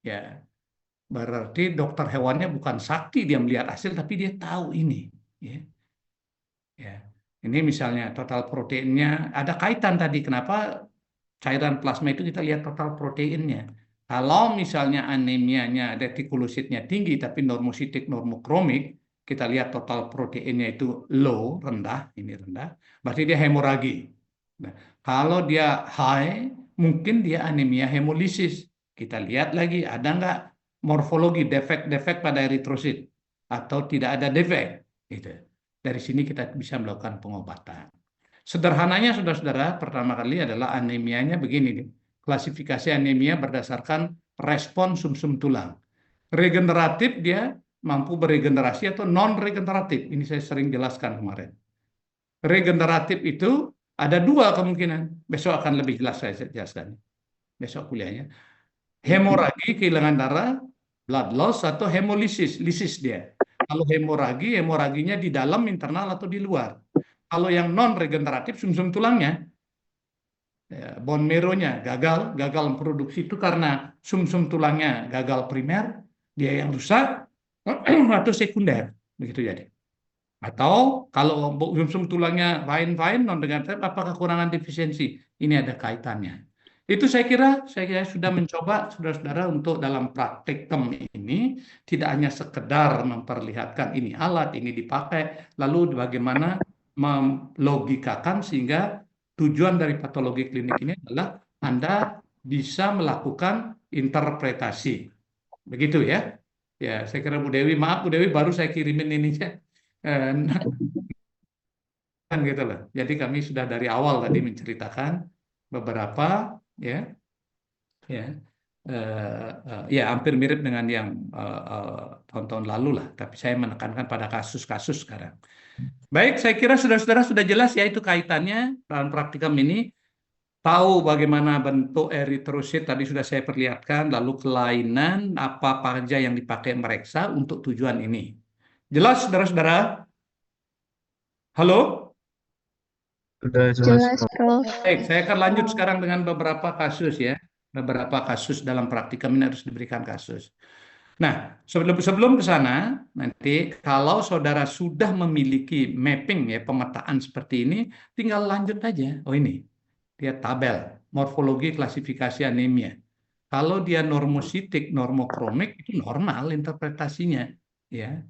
Ya, berarti dokter hewannya bukan sakti dia melihat hasil, tapi dia tahu ini. Ya, ya. Ini misalnya total proteinnya ada kaitan tadi. Kenapa cairan plasma itu kita lihat total proteinnya. Kalau misalnya anemianya, retikulositnya tinggi, tapi normositik, normokromik, kita lihat total proteinnya itu low, rendah, ini rendah, berarti dia hemoragi. Nah, kalau dia high, mungkin dia anemia hemolisis. Kita lihat lagi, ada nggak morfologi, defek-defek pada eritrosit, atau tidak ada defek. Gitu. Dari sini kita bisa melakukan pengobatan. Sederhananya, saudara-saudara, pertama kali adalah anemianya begini nih. Klasifikasi anemia berdasarkan respon sumsum tulang. Regeneratif dia mampu beregenerasi atau non-regeneratif. Ini saya sering jelaskan kemarin. Regeneratif itu ada dua kemungkinan. Besok akan lebih jelas saya jelaskan. Besok kuliahnya. Hemoragi, kehilangan darah, blood loss atau hemolisis, lisis dia. Kalau hemoragi, hemoraginya di dalam, internal atau di luar. Kalau yang non regeneratif, sumsum tulangnya, ya, bone marrow-nya gagal memproduksi itu karena sumsum tulangnya gagal primer, dia yang rusak atau sekunder, begitu jadi. Atau kalau sumsum tulangnya fine-fine, non regeneratif, apakah kekurangan defisiensi? Ini ada kaitannya. Itu saya kira sudah mencoba saudara-saudara untuk dalam praktikum ini tidak hanya sekedar memperlihatkan ini alat, ini dipakai, lalu bagaimana melogikakan sehingga tujuan dari patologi klinik ini adalah Anda bisa melakukan interpretasi. Begitu ya. Ya, saya kira Bu Dewi, maaf Bu Dewi baru saya kirimin ininya. Eh, kan gitu loh. Jadi kami sudah dari awal tadi menceritakan beberapa ya ya ya hampir mirip dengan yang tahun-tahun lalu lah. Tapi saya menekankan pada kasus-kasus sekarang. Baik, saya kira saudara-saudara sudah jelas ya itu kaitannya dalam praktikum ini. Tahu bagaimana bentuk eritrosit tadi sudah saya perlihatkan, lalu kelainan apa saja yang dipakai mereksa untuk tujuan ini. Jelas saudara-saudara? Halo? Sudah jelas, Jelas, Prof. Prof. Baik, saya akan lanjut sekarang dengan beberapa kasus ya. Beberapa kasus dalam praktikum ini harus diberikan kasus. Nah, sebelum ke sana, nanti kalau saudara sudah memiliki mapping ya, pemetaan seperti ini, tinggal lanjut aja. Oh ini, dia tabel, morfologi klasifikasi anemia. Kalau dia normositik, normokromik, itu normal interpretasinya. Ya,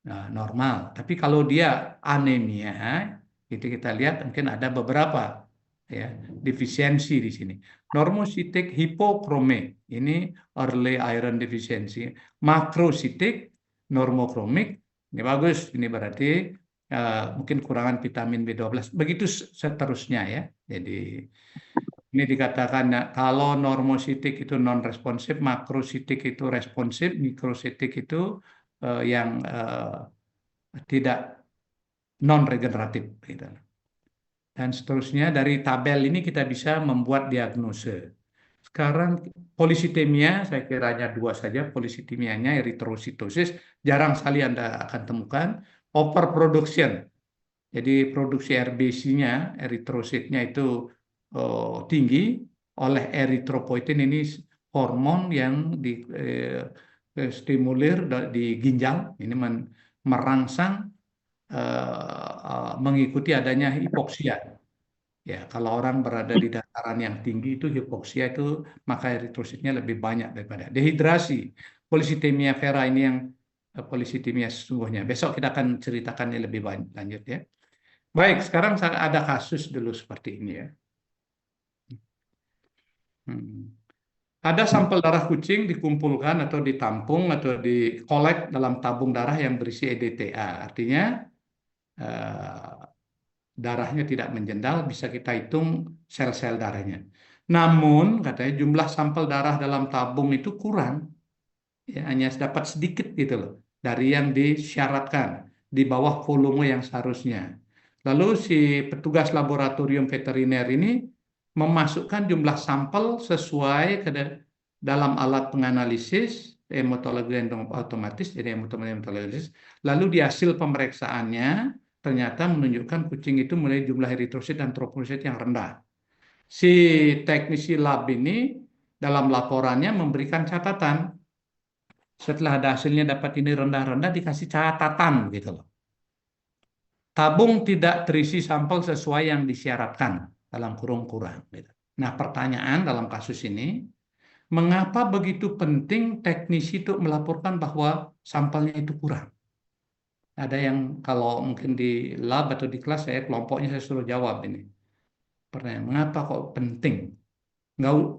nah, normal. Tapi kalau dia anemia, itu kita lihat mungkin ada beberapa ya defisiensi di sini. Normositik hipokrome, ini early iron deficiency. Makrositik normokromik, ini bagus. Ini berarti mungkin kurangan vitamin B12. Begitu seterusnya ya. Jadi ini dikatakan ya, kalau normositik itu non responsif, makrositik itu responsif, mikrositik itu yang tidak non regeneratif gitu. Dan seterusnya dari tabel ini kita bisa membuat diagnose. Sekarang polisitemia saya kiranya dua saja, polisitemianya eritrositosis jarang sekali Anda akan temukan. Overproduction, jadi produksi RBC-nya, eritrositnya itu tinggi oleh eritropoietin, ini hormon yang stimulir di ginjal, ini merangsang mengikuti adanya hipoksia. Ya, kalau orang berada di dataran yang tinggi itu hipoksia itu maka eritrositnya lebih banyak daripada dehidrasi. Polisitemia vera ini yang polisitemia sesungguhnya. Besok kita akan ceritakannya lebih lanjut ya. Baik, sekarang ada kasus dulu seperti ini ya. Ada sampel darah kucing dikumpulkan atau ditampung atau dikolek dalam tabung darah yang berisi EDTA. Artinya darahnya tidak menjendal, bisa kita hitung sel-sel darahnya. Namun, katanya jumlah sampel darah dalam tabung itu kurang, ya, hanya dapat sedikit gitu loh, dari yang disyaratkan, di bawah volume yang seharusnya. Lalu si petugas laboratorium veteriner ini memasukkan jumlah sampel sesuai ke dalam alat penganalisis, hematologi otomatis, jadi hematologi, lalu di hasil pemeriksaannya, ternyata menunjukkan kucing itu mulai jumlah eritrosit dan troposit yang rendah. Si teknisi lab ini dalam laporannya memberikan catatan. Setelah ada hasilnya dapat ini rendah-rendah, dikasih catatan gitu loh. Tabung tidak terisi sampel sesuai yang disyaratkan dalam kurung-kurang. Gitu. Nah, pertanyaan dalam kasus ini, mengapa begitu penting teknisi itu melaporkan bahwa sampelnya itu kurang? Ada yang kalau mungkin di lab atau di kelas saya kelompoknya saya suruh jawab ini. Pertanyaan, mengapa kok penting?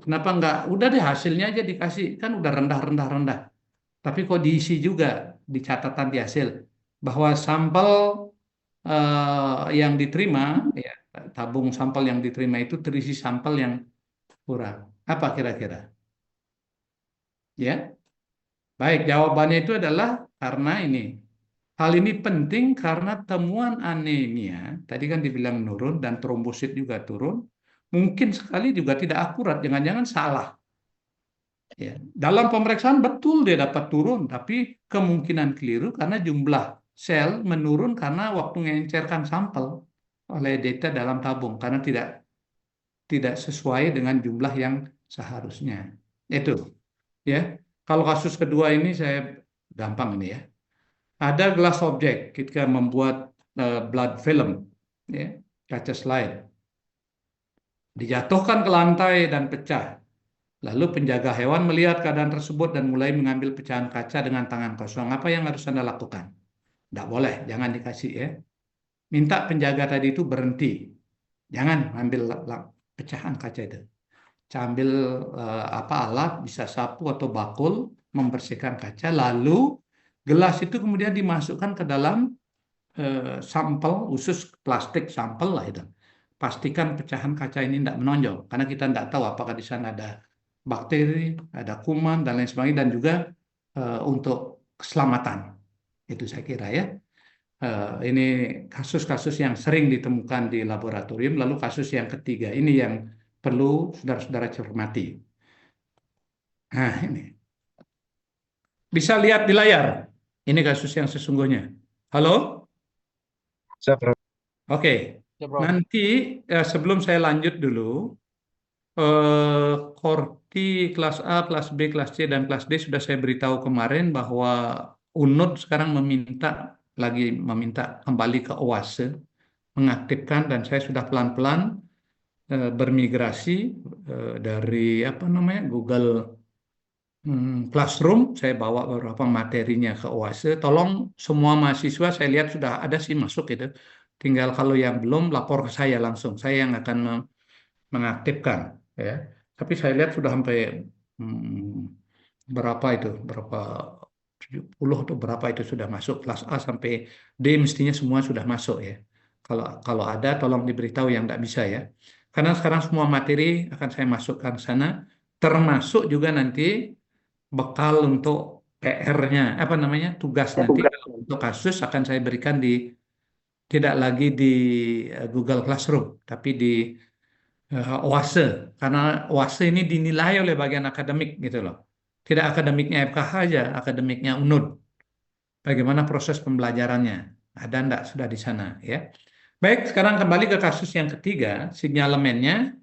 Kenapa nggak udah deh hasilnya aja dikasih, kan udah rendah. Tapi kok diisi juga di catatan di hasil bahwa sampel yang diterima, ya, tabung sampel yang diterima itu terisi sampel yang kurang. Apa kira-kira? Ya, baik, jawabannya itu adalah karena ini. Hal ini penting karena temuan anemia, tadi kan dibilang nurun dan trombosit juga turun, mungkin sekali juga tidak akurat, jangan-jangan salah. Ya. Dalam pemeriksaan betul dia dapat turun, tapi kemungkinan keliru karena jumlah sel menurun karena waktu mengencerkan sampel oleh data dalam tabung karena tidak sesuai dengan jumlah yang seharusnya. Itu ya. Kalau kasus kedua ini saya gampang ini ya. Ada glass object ketika membuat blood film, ya, kaca slide, dijatuhkan ke lantai dan pecah. Lalu penjaga hewan melihat keadaan tersebut dan mulai mengambil pecahan kaca dengan tangan kosong. Apa yang harus Anda lakukan? Tidak boleh, jangan dikasih ya. Minta penjaga tadi itu berhenti. Jangan ambil pecahan kaca itu. Ambil apa alat, bisa sapu atau bakul, membersihkan kaca. Lalu gelas itu kemudian dimasukkan ke dalam sampel, khusus plastik sampel lah itu. Pastikan pecahan kaca ini tidak menonjol, karena kita tidak tahu apakah di sana ada bakteri, ada kuman, dan lain sebagainya, dan juga untuk keselamatan. Itu saya kira ya. Ini kasus-kasus yang sering ditemukan di laboratorium. Lalu kasus yang ketiga, ini yang perlu saudara-saudara cermati. Nah, ini. Bisa lihat di layar. Ini kasus yang sesungguhnya. Halo? Bisa, Prof. Oke. Ya, Prof. Nanti sebelum saya lanjut dulu, Korti kelas A, kelas B, kelas C, dan kelas D sudah saya beritahu kemarin bahwa UNUD sekarang lagi meminta kembali ke OASE, mengaktifkan, dan saya sudah pelan-pelan bermigrasi dari apa namanya Google Classroom. Saya bawa beberapa materinya ke OASE. Tolong semua mahasiswa, saya lihat sudah ada sih masuk itu. Tinggal kalau yang belum lapor ke saya langsung. Saya yang akan mengaktifkan ya. Tapi saya lihat sudah sampai berapa itu? Berapa 70 atau berapa itu sudah masuk kelas A sampai D, mestinya semua sudah masuk ya. Kalau ada tolong diberitahu yang tidak bisa ya. Karena sekarang semua materi akan saya masukkan ke sana, termasuk juga nanti bekal untuk PR-nya, apa namanya, tugas nanti untuk kasus akan saya berikan tidak lagi di Google Classroom, tapi di OASE, karena OASE ini dinilai oleh bagian akademik gitu loh. Tidak akademiknya FKH aja, akademiknya UNUD. Bagaimana proses pembelajarannya? Ada enggak sudah di sana ya. Baik, sekarang kembali ke kasus yang ketiga, sinyalemennya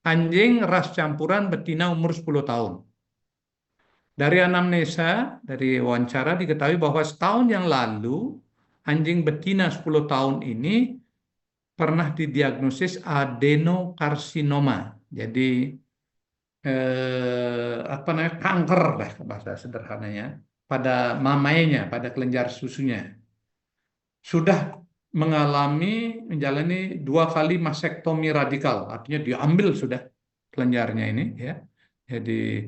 anjing ras campuran betina umur 10 tahun. Dari anamnesa, dari wawancara diketahui bahwa setahun yang lalu anjing betina 10 tahun ini pernah didiagnosis adenokarsinoma. Jadi apa namanya, kanker lah bahasa sederhananya pada mamainya, pada kelenjar susunya. Sudah menjalani 2 kali masektomi radikal, artinya diambil sudah kelenjarnya ini ya. Jadi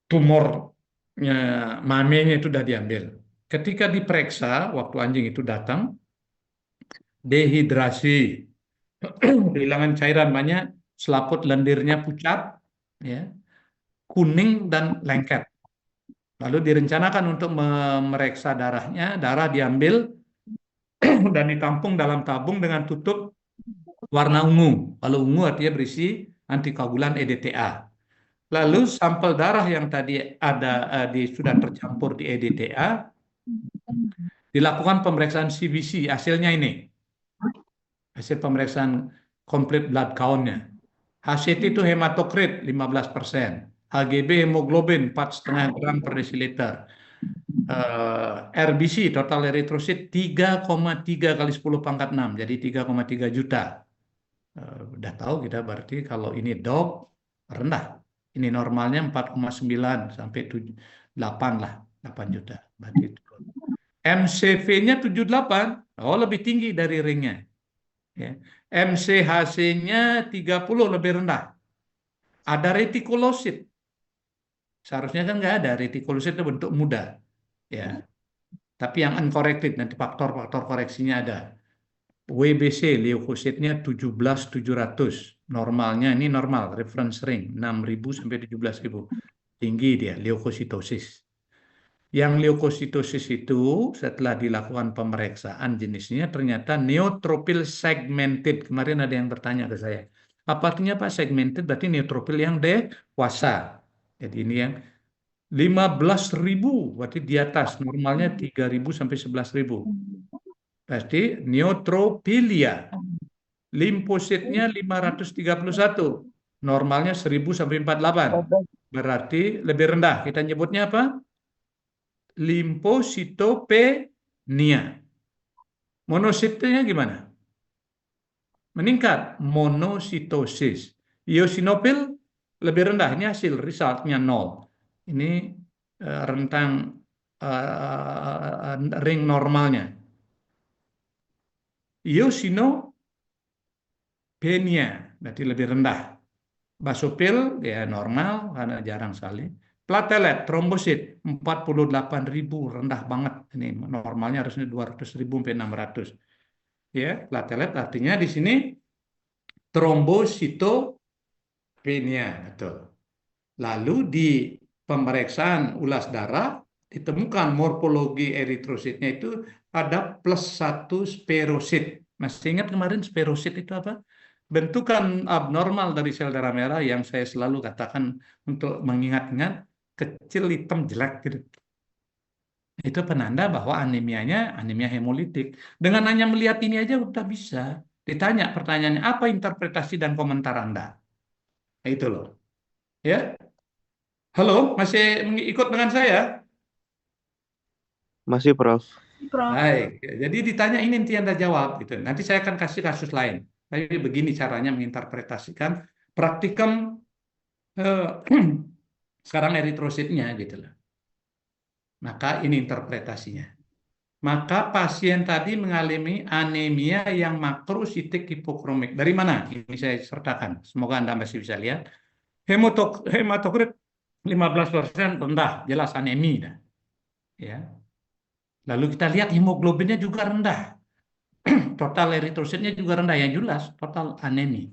tumornya mamenya itu sudah diambil. Ketika diperiksa, waktu anjing itu datang, dehidrasi, kehilangan cairan banyak, selaput lendirnya pucat, ya, kuning dan lengket. Lalu direncanakan untuk memeriksa darahnya, darah diambil dan ditampung dalam tabung dengan tutup warna ungu. Kalau ungu artinya berisi antikoagulan EDTA. Lalu sampel darah yang tadi ada sudah tercampur di EDTA dilakukan pemeriksaan CBC, hasilnya ini. Hasil pemeriksaan complete blood count-nya. HCT itu hematokrit 15%, HGB hemoglobin 4,5 gram per desiliter, RBC total eritrosit 3,3 kali 10 pangkat 6, jadi 3,3 juta. Udah tahu kita berarti kalau ini dog rendah. Ini normalnya 4,9 sampai 8 lah, 8 juta. Berarti MCV-nya 78, oh lebih tinggi dari ringnya. Ya. MCHC-nya 30 lebih rendah. Ada retikulosit. Seharusnya kan nggak ada. Retikulosit itu bentuk muda. Ya. Tapi yang uncorrected, nanti faktor-faktor koreksinya ada. WBC, leukositnya 17.700. Normalnya ini normal, reference ring 6.000 sampai 17.000. Tinggi dia, leukositosis. Yang leukositosis itu setelah dilakukan pemeriksaan jenisnya ternyata neutrophil segmented. Kemarin ada yang bertanya ke saya. Apa artinya Pak segmented? Berarti neutrophil yang dewasa. Jadi ini yang 15.000, berarti di atas. Normalnya 3.000 sampai 11.000. Berarti neutrofilia. Limfositnya 531. Normalnya 1.000 sampai 48. Berarti lebih rendah. Kita nyebutnya apa? Limfositopenia. Monositnya gimana? Meningkat. Monositosis. Eosinofil lebih rendah. Ini hasil resultnya 0. Ini rentang ring normalnya. Eosinopenia berarti lebih rendah. Basofil ya normal karena jarang salin. Platelet, trombosit 48.000, rendah banget. Ini normalnya harusnya 200.000 sampai 600. Ya, platelet artinya di sini trombositopenia, betul. Lalu di pemeriksaan ulas darah ditemukan morfologi eritrositnya itu ada +1 sperosit. Masih ingat kemarin sperosit itu apa? Bentukan abnormal dari sel darah merah yang saya selalu katakan untuk mengingat-ingat, kecil, hitam, jelek gitu. Itu penanda bahwa anemianya anemia hemolitik. Dengan hanya melihat ini aja udah bisa. Ditanya pertanyaannya, apa interpretasi dan komentar Anda? Nah, itu loh. Ya, halo, masih ikut dengan saya? Masih, Prof. Prof. Baik, jadi ditanya ini nanti Anda jawab gitu. Nanti saya akan kasih kasus lain. Tapi begini caranya menginterpretasikan praktikum eh, sekarang eritrositnya gitu loh. Maka ini interpretasinya. Maka pasien tadi mengalami anemia yang makrositik hipokromik. Dari mana? Ini saya sertakan. Semoga Anda masih bisa lihat. Hematokrit 15% rendah, jelas anemia. Ya. Lalu kita lihat hemoglobinnya juga rendah. Total eritrositnya juga rendah, yang jelas total anemia.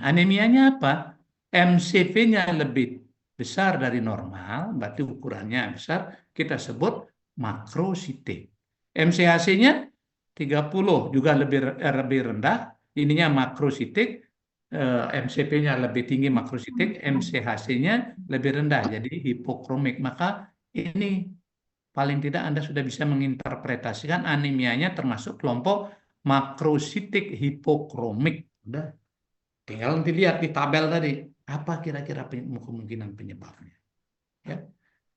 Anemianya apa? MCV-nya lebih besar dari normal, berarti ukurannya besar, kita sebut makrositik. MCHC-nya 30 juga lebih rendah, ininya makrositik, MCP-nya lebih tinggi makrositik, MCHC-nya lebih rendah, jadi hipokromik. Maka ini paling tidak Anda sudah bisa menginterpretasikan anemianya termasuk kelompok makrositik hipokromik. Udah, tinggal nanti lihat di tabel tadi, apa kira-kira kemungkinan penyebabnya. Ya,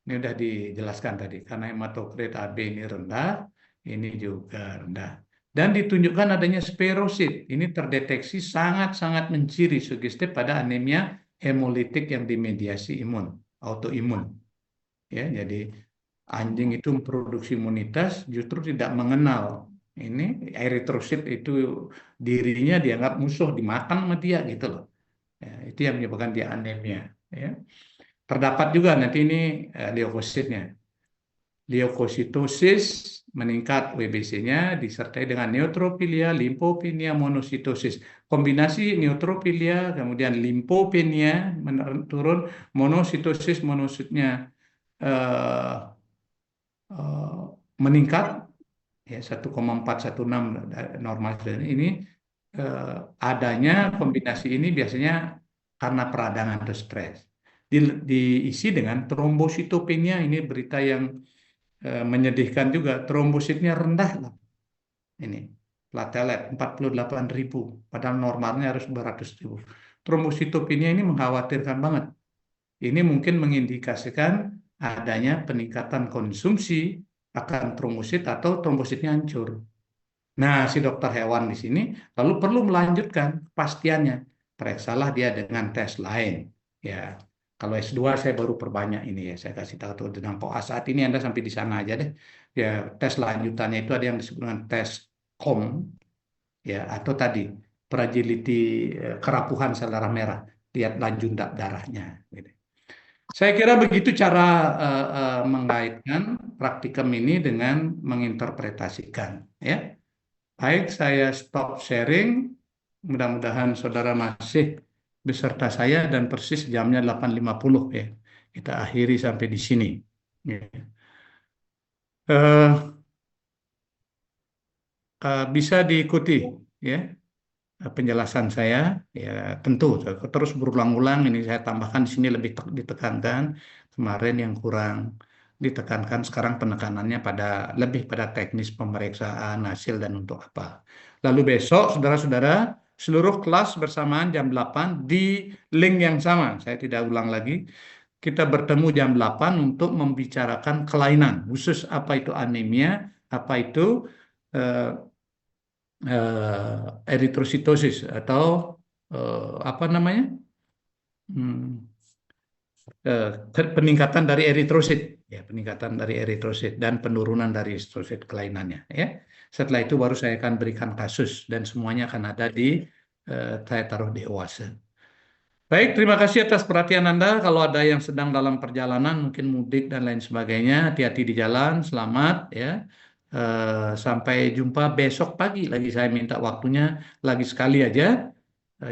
ini udah dijelaskan tadi, karena hematokrit AB ini rendah, ini juga rendah. Dan ditunjukkan adanya sperosit. Ini terdeteksi sangat-sangat menciri sugestif pada anemia hemolitik yang dimediasi imun, autoimun. Ya, jadi anjing itu memproduksi imunitas justru tidak mengenal ini eritrosit itu dirinya dianggap musuh, dimakan sama dia gitu loh. Ya, itu yang menyebabkan dia anemia. Ya. Terdapat juga nanti ini leukositnya. Leukositosis meningkat WBC-nya disertai dengan neutrofilia, limfopenia, monositosis. Kombinasi neutrofilia kemudian limfopenia turun, monositosis monositnya eh, meningkat ya 1,416 normal. Ini adanya kombinasi ini biasanya karena peradangan atau stres. Diisi dengan trombositopenia, ini berita yang menyedihkan juga. Trombositnya rendah lah. Ini platelet 48.000 padahal normalnya harus 200.000. Trombositopenia ini mengkhawatirkan banget. Ini mungkin mengindikasikan adanya peningkatan konsumsi akan trombosit atau trombositnya hancur. Nah, si dokter hewan di sini lalu perlu melanjutkan kepastiannya. Periksalah dia dengan tes lain. Ya, kalau S2 saya baru perbanyak ini ya. Saya kasih tahu tuh tentang POA saat ini Anda sampai di sana aja deh. Ya, tes lanjutannya itu ada yang disebut dengan tes COM ya atau tadi fragility kerapuhan sel darah merah. Lihat lanjut darahnya. Gitu. Saya kira begitu cara mengaitkan praktikum ini dengan menginterpretasikan. Ya, baik, saya stop sharing. Mudah-mudahan saudara masih beserta saya dan persis jamnya 8.50 ya. Kita akhiri sampai di sini. Ya. Bisa diikuti ya. penjelasan saya. Ya, tentu terus berulang-ulang ini saya tambahkan di sini lebih ditekankan. Kemarin yang kurang ditekankan, sekarang penekanannya lebih pada teknis pemeriksaan hasil dan untuk apa. Lalu besok, saudara-saudara, seluruh kelas bersamaan jam 8 di link yang sama. Saya tidak ulang lagi. Kita bertemu jam 8 untuk membicarakan kelainan, khusus apa itu anemia, apa itu eh, eritrositosis atau apa namanya? Hmm, peningkatan dari eritrosit, ya, peningkatan dari eritrosit dan penurunan dari eritrosit kelainannya, ya. Setelah itu baru saya akan berikan kasus dan semuanya akan ada saya taruh di OASE. Baik, terima kasih atas perhatian Anda. Kalau ada yang sedang dalam perjalanan, mungkin mudik dan lain sebagainya, hati-hati di jalan, selamat ya. Sampai jumpa besok pagi lagi. Saya minta waktunya lagi sekali aja,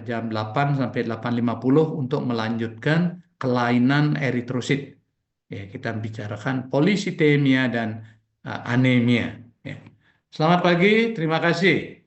jam 8 sampai 8.50 untuk melanjutkan kelainan eritrosit. Ya, kita bicarakan polisitemia dan anemia. Ya. Selamat pagi, terima kasih.